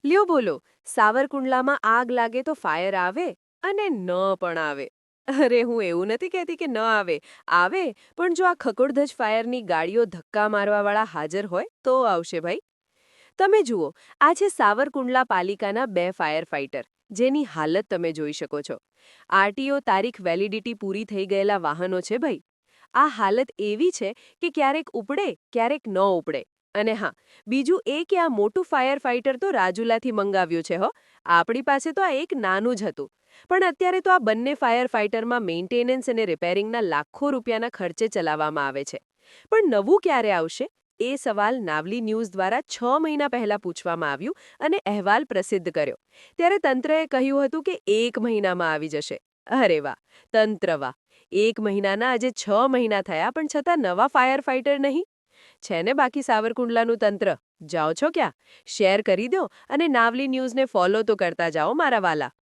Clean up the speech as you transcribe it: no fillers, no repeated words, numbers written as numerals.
લ્યો બોલો, સાવરકુંડલામાં આગ લાગે તો ફાયર આવે અને ન પણ આવે. અરે હું એવું નથી કહેતી કે ન આવે, આવે, પણ જો આ ખકોડધજ ફાયરની ગાડીઓ ધક્કા મારવાવાળા હાજર હોય તો આવશે ભાઈ. તમે જુઓ, આ છે સાવરકુંડલા પાલિકાના બે ફાયર ફાઇટર, જેની હાલત તમે જોઈ શકો છો. આરટીઓ તારીખ વેલિડિટી પૂરી થઈ ગયેલા વાહનો છે ભાઈ. આ હાલત એવી છે કે ક્યારેક ઉપડે ક્યારેક ન ઉપડે. અને હા, બીજું એ કે આ મોટું ફાયર ફાઇટર તો રાજુલાથી મંગાવ્યું છે હો. આપણી પાસે તો આ એક નાનું જ હતું. પણ અત્યારે તો આ બંને ફાયર ફાઇટરમાં મેન્ટેનન્સ અને રિપેરિંગના લાખો રૂપિયાના ખર્ચે ચલાવવામાં આવે છે. પણ નવું ક્યારે આવશે? એ સવાલ નાવલી ન્યૂઝ દ્વારા 6 મહિના પહેલા પૂછવામાં આવ્યું અને અહેવાલ પ્રસિદ્ધ કર્યો. ત્યારે તંત્રએ કહ્યું હતું કે 1 મહિનામાં આવી જશે. અરે વાહ, તંત્ર વાહ! 1 મહિનાના આજે 6 મહિના થયા પણ છતાં નવા ફાયર ફાઇટર નહીં. છે ને બાકી સાવરકુંડલાનું તંત્ર. જાઓ છો ક્યાં? શેર કરી દો અને નાવલી ન્યૂઝને ફોલો તો કરતા જાઓ મારા વાલા.